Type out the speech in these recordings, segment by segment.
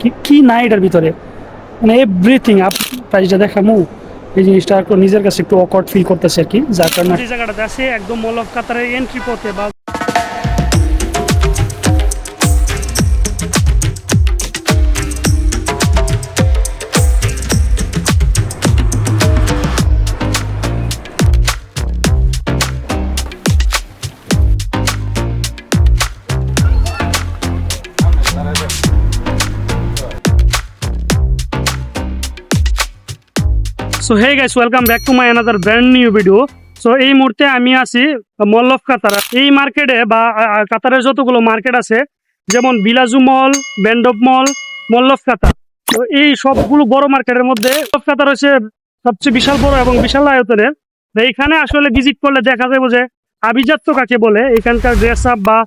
কি কি নাই এটার ভিতরে, মানে এভরিথিং আপ প্রাইসটা দেখামু এই জিনিসটা একটু নিজের কাছে একটু অকওয়ার্ড ফিল করতেছে আর কি, যার কারণে যে জায়গাটাতে আছে একদম মল অফ কাতারের এন্ট্রি পথে বা so hey guys, welcome back to my another brand new video. So এই মুহূর্তে আমি আছি মল অফ কাতার। এই মার্কেটে বা কাতারের যতগুলো মার্কেট আছে, যেমন বিলাজু মল, ব্যান্ডব মল, মল অফ কাতার, তো এই সবগুলো বড় মার্কেটের মধ্যে মল অফ কাতার হচ্ছে সবচেয়ে বিশাল বড় এবং বিশাল আয়তনের। তো এইখানে আসলে ভিজিট করলে দেখা যাবে যে আভিজাত্য কাকে বলে, এখানকার ড্রেস আপ বা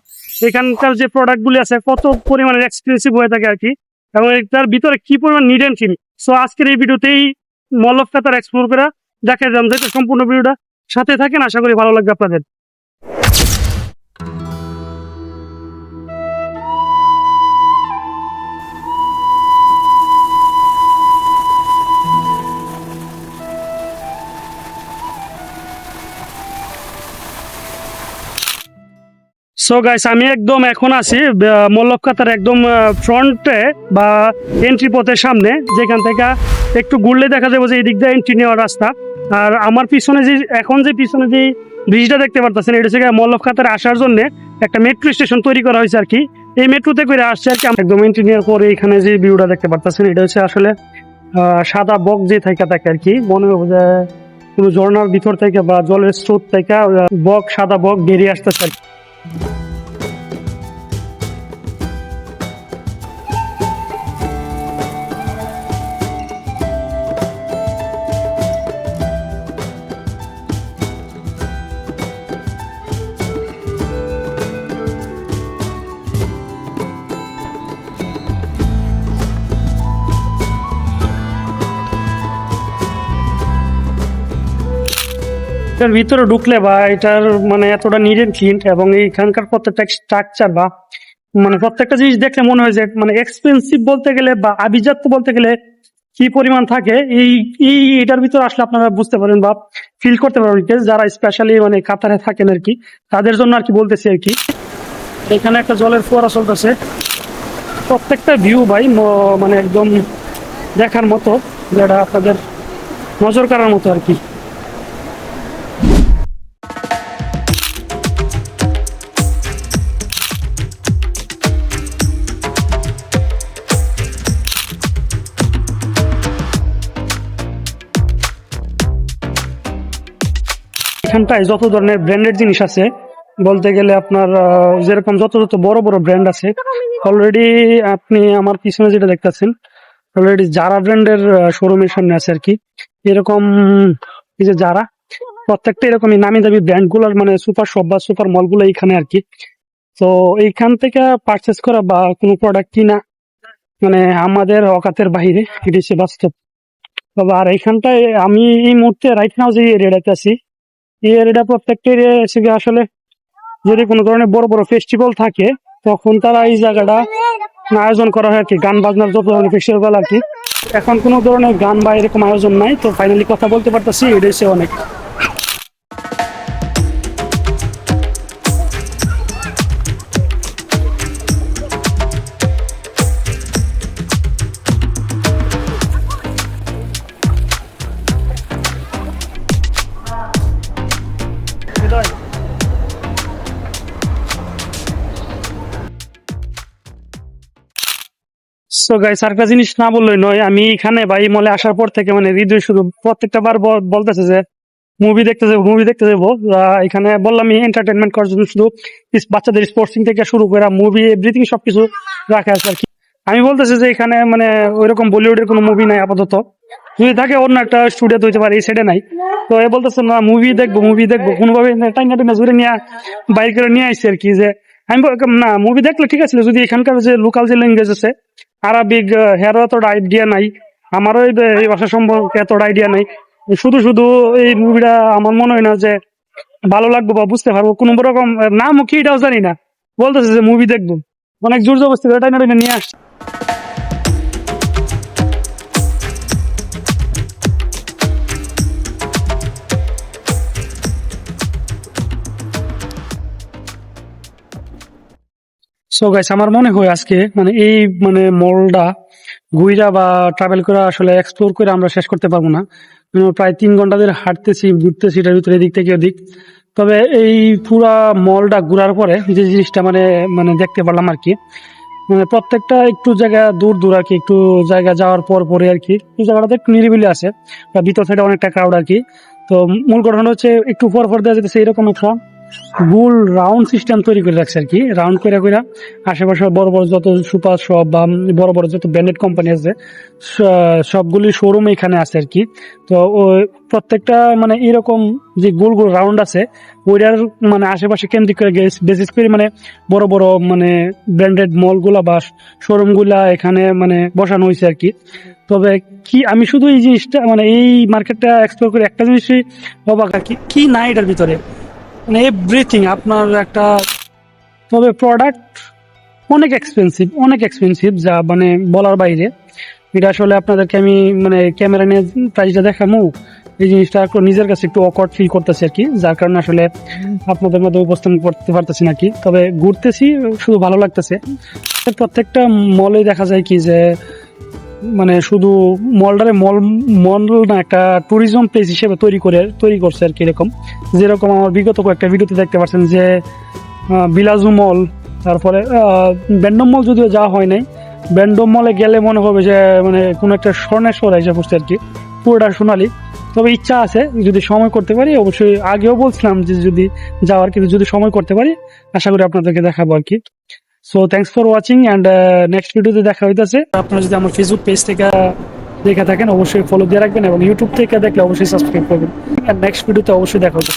এখানকার যে প্রোডাক্টগুলি আছে কত পরিমাণে এক্সপেন্সিভ হয়ে থাকে আর কি, এবং তার ভিতরে কি পরিমাণ নিড অ্যান্ড ক্লিন। সো আজকের এই ভিডিওতেই মল অফ কাতার এক্সপ্লোর করে দেখা যান, যেটা সম্পূর্ণ ভিডিওটা সাথে থাকেন, আশা করি ভালো লাগবে আপনাদের। সো গাইস, আমি একদম এখন আছি মল অফ কাতার একদম ফ্রন্টে বা এন্ট্রি পথের সামনে, যেখান থেকে একটু ঘুরলে দেখা যাবে যে এই দিক দিয়ে এন্ট্রি নেওয়ার রাস্তা। আর আমার পিছনে যে এখন যে পিছনে যে ব্রিজটা দেখতে পারতেছেন, এটা হচ্ছে মল অফ কাতারে আসার জন্য একটা মেট্রো স্টেশন তৈরি করা হয়েছে আর কি। এই মেট্রোতে করে আসছে আর কি। একদম এন্ট্রি নেওয়ার পরে এখানে যে ভিউটা দেখতে পারতেছেন, এটা হচ্ছে আসলে সাদা বক যে থাকে আর কি, মনে হবে যে কোনো ঝর্ণার ভিতর থেকে বা জলের স্রোত থেকে বক, সাদা বক বেরিয়ে আসতেছে আর কি। এটার ভিতরে ঢুকলে বা এটার মানে এতটা নিট এন্ড ক্লিন, এবং এইখানকার প্রত্যেকটা স্ট্রাকচার বা মানে প্রত্যেকটা জিনিস দেখলে মনে হয় যে মানে এক্সপেন্সিভ বলতে গেলে বা আভিজাত্য বলতে গেলে কি পরিমাণ থাকে, এই এই এটার ভিতরে আসলে আপনারা বুঝতে পারেন বা ফিল করতে পারবেন, যারা স্পেশালি মানে কাতারে থাকেন আর কি, তাদের জন্য আর কি বলতেছি আর কি। এখানে একটা জলের ফোয়ারা চলতেছে, প্রত্যেকটা ভিউ ভাই মানে একদম দেখার মতো, যেটা আপনাদের নজর কাড়ার মতো আর কি। এখানটায় যত ধরনের ব্র্যান্ডেড জিনিস আছে বলতে গেলে আপনার যেরকম যত যত বড় বড় ব্র্যান্ড আছে, অলরেডি আপনি আমার পিছনে যেটা দেখতেছেন অলরেডি জারা ব্র্যান্ডের শোরুমের সামনে আছে আর কি। এরকম এই যে জারা, প্রত্যেকটা এরকমই নামি দামি ব্র্যান্ড গুলোর মানে সুপার শপ বা সুপার মল গুলো এইখানে আর কি। তো এইখান থেকে পারচেস করা বা কোনো প্রোডাক্ট কিনা মানে আমাদের অকাতের বাইরে, এটি হচ্ছে বাস্তব। তবে আর এইখানটায় আমি এই মুহূর্তে রাইট নাও যে এরিয়াটাতে আছি, এই এরিয়াটা প্রত্যেকটা এরিয়া এসে আসলে যদি কোনো ধরনের বড় বড় ফেস্টিভ্যাল থাকে তখন তারা এই জায়গাটা আয়োজন করা হয় আর কি, গান বাজনার যত ধরনের ফেস্টিভ্যাল আর কি। এখন কোনো ধরনের গান বা এরকম আয়োজন নাই, তো ফাইনালি কথা বলতে পারতেছি এটা হচ্ছে অনেক। সো গাইস, আরেকটা জিনিস না বললেই নয়, আমি এখানে বা এই মলে আসার পর থেকে মানে হৃদয় শুধু প্রত্যেকটা বার বলতেছে যে মুভি দেখতে যাবো, মুভি দেখতে যাবো। এখানে বললাম এন্টারটেনমেন্ট করার জন্য শুধু বাচ্চাদের স্পোর্টসিং থেকে শুরু করে মুভি এভরিথিং সবকিছু রাখা আছে আর কি। আমি বলতেছি যে এখানে মানে ওইরকম বলিউডের কোনো মুভি নাই আপাতত, যদি থাকে অন্য একটা স্টুডিও হইতে পারে, এই সাইডে নাই। তো এ বলতেছে না মুভি দেখবো, মুভি দেখবো, কোনোভাবে টাইনা টাইনা জুড়ে নিয়ে বাইর করে নিয়ে আসছে আর কি। যে আমি না মুভি দেখলে ঠিক আছে, যদি এখানকার যে লোকাল যে ল্যাঙ্গুয়েজ আছে আরবিক, হেরও এতটা আইডিয়া নাই, আমারও এই ভাষা সম্পর্কে এতটা আইডিয়া নাই। শুধু শুধু এই মুভিটা আমার মনে হয় না যে ভালো লাগবে বা বুঝতে পারবো, কোনো রকম নামও কি এটাও জানি না, বলতেছে যে মুভি দেখবো, অনেক জোর জবরদস্তি করে টাইনা টাইনা নিয়ে আসছে। সো গাইস, আমার মনে হয় আজকে মানে এই মানে মলটা ঘুইরা বা ট্রাভেল করে আসলে এক্সপ্লোর করে আমরা শেষ করতে পারবো না। প্রায় 3 ঘন্টা ধরে হাঁটতেছি ঘুরতেছি এটার ভিতরে এদিক থেকে ওদিক। তবে এই পুরা মলটা ঘোরার পরে যে জিনিসটা মানে মানে দেখতে পারলাম আর কি, মানে প্রত্যেকটা একটু জায়গা দূর দূর আর কি, একটু জায়গা যাওয়ার পর পরে আর কি এই জায়গাটাতে একটু নিরিবিলি আছে, বা ভিতর সাইডে অনেকটা ক্রাউড আর কি। তো মূল ঘটনা হচ্ছে একটু পর পর দেওয়া যেতেছে এরকম একটা গোল রাউন্ড সিস্টেম তৈরি করে রাখছে আর কি, রাউন্ড করে করে আশেপাশে বড় বড় যত সুপার শপ বা বড় বড় যত ব্র্যান্ডেড কোম্পানি আছে সবগুলি শোরুম এখানে আছে আর কি। তো ওই প্রত্যেকটা মানে এরকম যে গোল গোল রাউন্ড আছে ওইটার মানে আশেপাশে কেন্দ্রিক করে বেসিস করে মানে বড় বড় মানে ব্র্যান্ডেড মল গুলা বা শোরুম গুলা এখানে মানে বসানো হয়েছে আর কি। তবে কি আমি শুধু এই জিনিসটা মানে এই মার্কেটটা এক্সপ্লোর করে একটা জিনিসই অবাক আর কি, কি না এটার ভিতরে মানে এভরিথিং আপনার একটা। তবে প্রোডাক্ট অনেক এক্সপেন্সিভ যা মানে বলার বাইরে। এটা আসলে আপনাদেরকে আমি মানে ক্যামেরা নিয়ে প্রাইসটা দেখামু, এই জিনিসটা একটু নিজের কাছে একটু অকওয়ার্ড ফিল করতেছি আর কি, যার কারণে আসলে আপনাদের মধ্যে উপস্থাপন করতে পারতেছি নাকি। তবে ঘুরতেছি, শুধু ভালো লাগতেছে। প্রত্যেকটা মলে দেখা যায় কি যে মানে শুধু মলটারে মল না, একটা ট্যুরিজম প্লেস হিসেবে তৈরি করছে আর কি। এরকম যেরকম আমার বিগত কয়েকটা ভিডিওতে দেখতে পাচ্ছেন যে বিলাজু মল, তারপরে ব্যান্ডম মল যদিও যাওয়া হয় নাই। ব্যান্ডম মলে গেলে মনে হবে যে মানে কোনো একটা স্বর্ণেশ্বর এসে পড়ছে আর কি, পুরোটা সোনালি। তবে ইচ্ছা আছে যদি সময় করতে পারি, অবশ্যই আগেও বলছিলাম যে যদি যাওয়ার, কিন্তু যদি সময় করতে পারি আশা করি আপনাদেরকে দেখাবো আর কি। So thanks for watching and next ভিডিওতে দেখা হইতেছে। আপনারা যদি আমার ফেসবুক পেজ থেকে দেখে থাকেন অবশ্যই ফলো দিয়ে রাখবেন, এবং ইউটিউব থেকে দেখলে অবশ্যই সাবস্ক্রাইব করবেন। আর নেক্সট ভিডিওতে অবশ্যই দেখা হচ্ছে।